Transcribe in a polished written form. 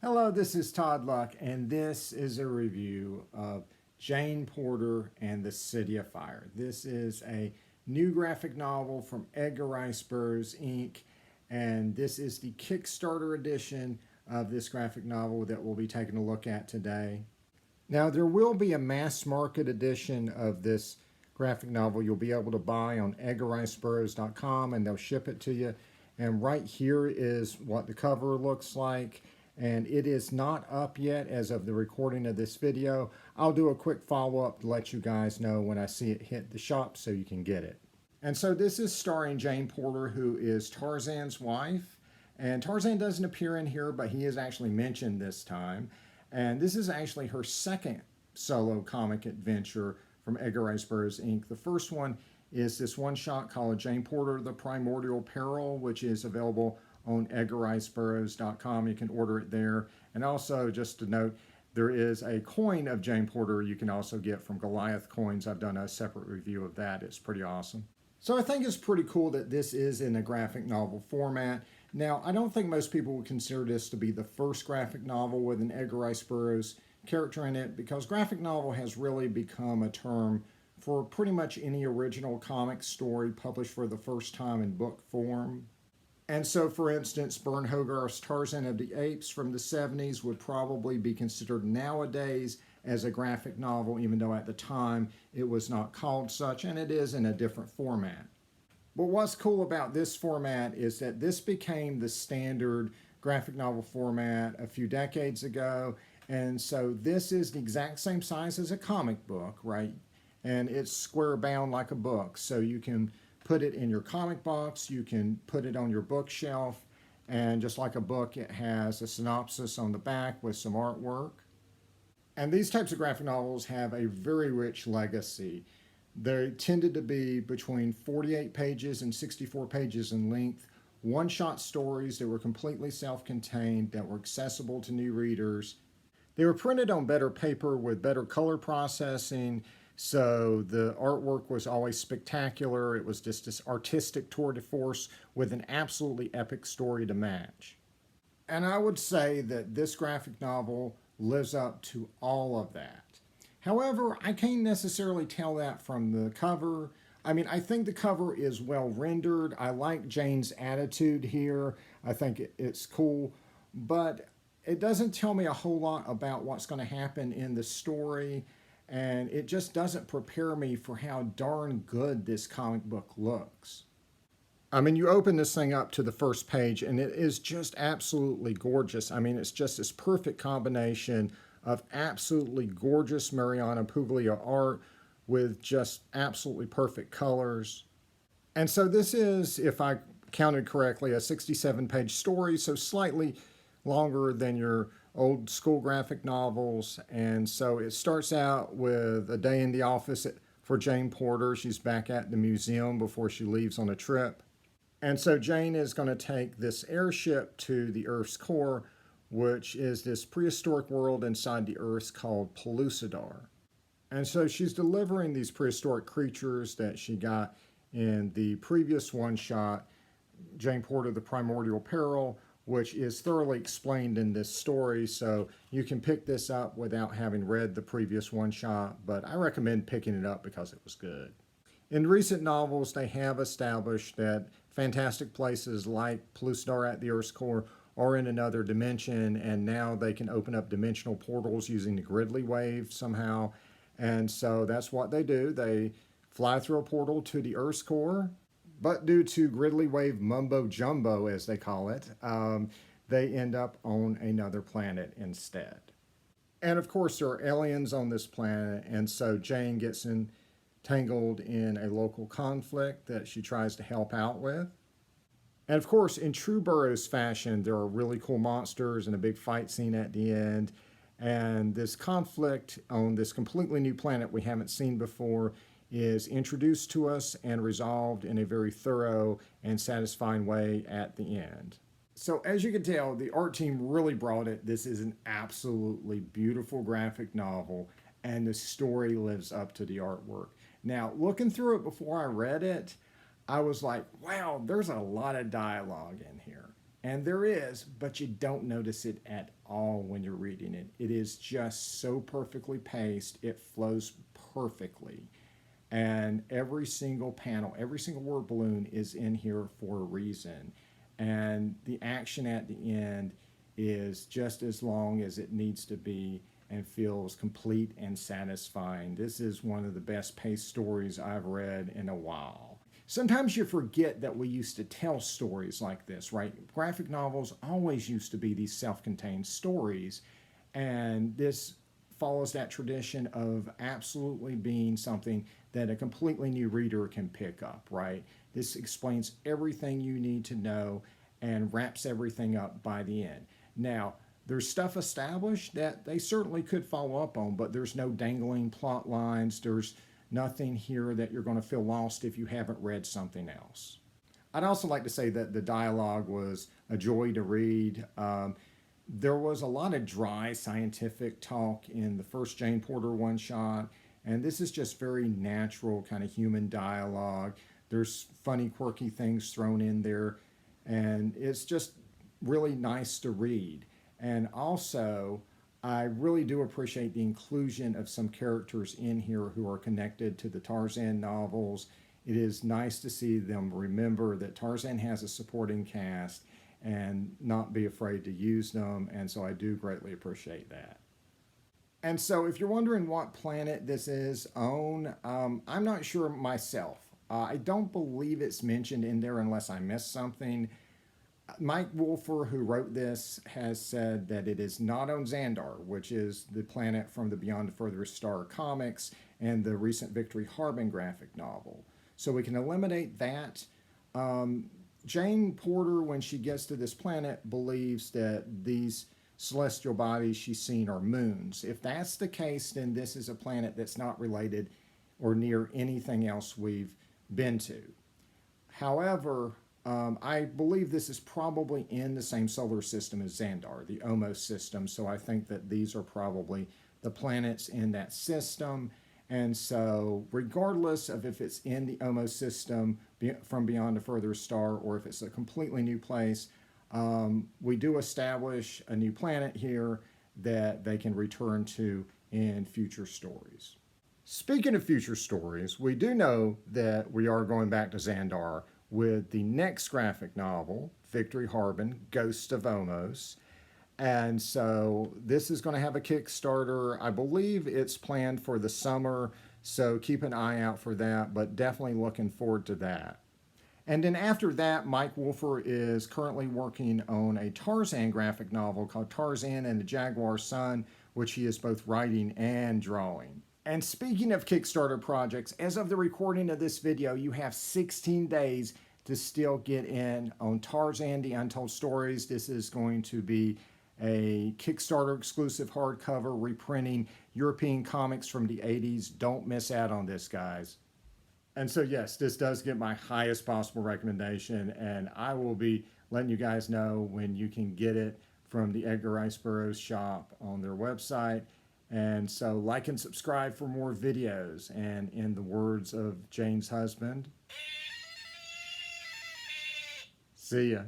Hello, this is Todd Luck, and this is a review of Jane Porter and the City of Fire. This is a new graphic novel from Edgar Rice Burroughs, Inc., and this is the Kickstarter edition of this graphic novel that we'll be taking a look at today. Now, there will be a mass market edition of this graphic novel you'll be able to buy on edgarriceburroughs.com, and they'll ship it to you. And right here is what the cover looks like. And it is not up yet as of the recording of this video. I'll do a quick follow-up to let you guys know when I see it hit the shop so you can get it. And so this is starring Jane Porter, who is Tarzan's wife. And Tarzan doesn't appear in here, but he is actually mentioned this time. And this is actually her second solo comic adventure from Edgar Rice Burroughs, Inc. The first one is this one-shot called Jane Porter, The Primordial Peril, which is available on edgarriceburroughs.com. You can order it there. And also, just to note, there is a coin of Jane Porter you can also get from Goliath Coins. I've done a separate review of that. It's pretty awesome. So I think it's pretty cool that this is in a graphic novel format. Now, I don't think most people would consider this to be the first graphic novel with an Edgar Rice Burroughs character in it, because graphic novel has really become a term for pretty much any original comic story published for the first time in book form. And so, for instance, Bern Hogarth's Tarzan of the Apes from the 70s would probably be considered nowadays as a graphic novel, even though at the time it was not called such, and it is in a different format. But what's cool about this format is that this became the standard graphic novel format a few decades ago, and so this is the exact same size as a comic book, right? And it's square bound like a book, so you can put it in your comic box, you can put it on your bookshelf, and just like a book, it has a synopsis on the back with some artwork. And these types of graphic novels have a very rich legacy. They tended to be between 48 pages and 64 pages in length, one-shot stories that were completely self-contained, that were accessible to new readers. They were printed on better paper with better color processing, so the artwork was always spectacular. It was just this artistic tour de force with an absolutely epic story to match. And I would say that this graphic novel lives up to all of that. However, I can't necessarily tell that from the cover. I mean, I think the cover is well rendered. I like Jane's attitude here. I think it's cool, but it doesn't tell me a whole lot about what's going to happen in the story. And it just doesn't prepare me for how darn good this comic book looks. I mean, you open this thing up to the first page and it is just absolutely gorgeous. I mean, it's just this perfect combination of absolutely gorgeous Mariana Puglia art with just absolutely perfect colors. And so this is, if I counted correctly, a 67-page story, so slightly longer than your old school graphic novels. And so it starts out with a day in the office for Jane Porter. She's back at the museum before she leaves on a trip. And so Jane is going to take this airship to the Earth's core, which is this prehistoric world inside the Earth called Pellucidar. And so she's delivering these prehistoric creatures that she got in the previous one-shot, Jane Porter, The Primordial Peril, which is thoroughly explained in this story, so you can pick this up without having read the previous one-shot, but I recommend picking it up because it was good. In recent novels, they have established that fantastic places like Pellucidar at the Earth's core are in another dimension, and now they can open up dimensional portals using the Gridley wave somehow, and so that's what they do. They fly through a portal to the Earth's core, but due to Gridley wave mumbo jumbo, as they call it, they end up on another planet instead. And of course, there are aliens on this planet, and so Jane gets entangled in a local conflict that she tries to help out with. And of course, in true Burroughs fashion, there are really cool monsters and a big fight scene at the end. And this conflict on this completely new planet we haven't seen before is introduced to us and resolved in a very thorough and satisfying way at the end. So as you can tell, the art team really brought it. This is an absolutely beautiful graphic novel, and the story lives up to the artwork. Now, looking through it before I read it, I was like, wow, there's a lot of dialogue in here. And there is, but you don't notice it at all when you're reading it. It is just so perfectly paced, it flows perfectly. And every single panel, every single word balloon is in here for a reason. And the action at the end is just as long as it needs to be and feels complete and satisfying. This is one of the best paced stories I've read in a while. Sometimes you forget that we used to tell stories like this, right? Graphic novels always used to be these self-contained stories, and this follows that tradition of absolutely being something that a completely new reader can pick up, right? This explains everything you need to know and wraps everything up by the end. Now, there's stuff established that they certainly could follow up on, but there's no dangling plot lines. There's nothing here that you're going to feel lost if you haven't read something else. I'd also like to say that the dialogue was a joy to read. There was a lot of dry scientific talk in the first Jane Porter one shot, and this is just very natural kind of human dialogue. There's funny, quirky things thrown in there, and it's just really nice to read. And also, I really do appreciate the inclusion of some characters in here who are connected to the Tarzan novels. It is nice to see them remember that Tarzan has a supporting cast and not be afraid to use them, and so I do greatly appreciate that. And so if you're wondering what planet this is on, I'm not sure myself. I don't believe it's mentioned in there unless I missed something. Mike Wolfer, who wrote this, has said that it is not on Xandar, which is the planet from the Beyond the Furthest Star comics and the recent Victory Harbin graphic novel. So we can eliminate that. Jane Porter, when she gets to this planet, believes that these celestial bodies she's seen are moons. If that's the case, then this is a planet that's not related or near anything else we've been to. However, I believe this is probably in the same solar system as Xandar, the Omos system, so I think that these are probably the planets in that system. And so regardless of if it's in the Omos system from Beyond a Further Star or if it's a completely new place, we do establish a new planet here that they can return to in future stories. Speaking of future stories, we do know that we are going back to Xandar with the next graphic novel, Victory Harbin, Ghost of Omos. And so this is going to have a Kickstarter. I believe it's planned for the summer, so keep an eye out for that, but definitely looking forward to that. And then after that, Mike Wolfer is currently working on a Tarzan graphic novel called Tarzan and the Jaguar's Son, which he is both writing and drawing. And speaking of Kickstarter projects, as of the recording of this video, you have 16 days to still get in on Tarzan, The Untold Stories. This is going to be a Kickstarter exclusive hardcover reprinting European comics from the 80s. Don't miss out on this, guys. And so yes, this does get my highest possible recommendation, and I will be letting you guys know when you can get it from the Edgar Rice Burroughs shop on their website. And so like and subscribe for more videos. And in the words of Jane's husband, see ya.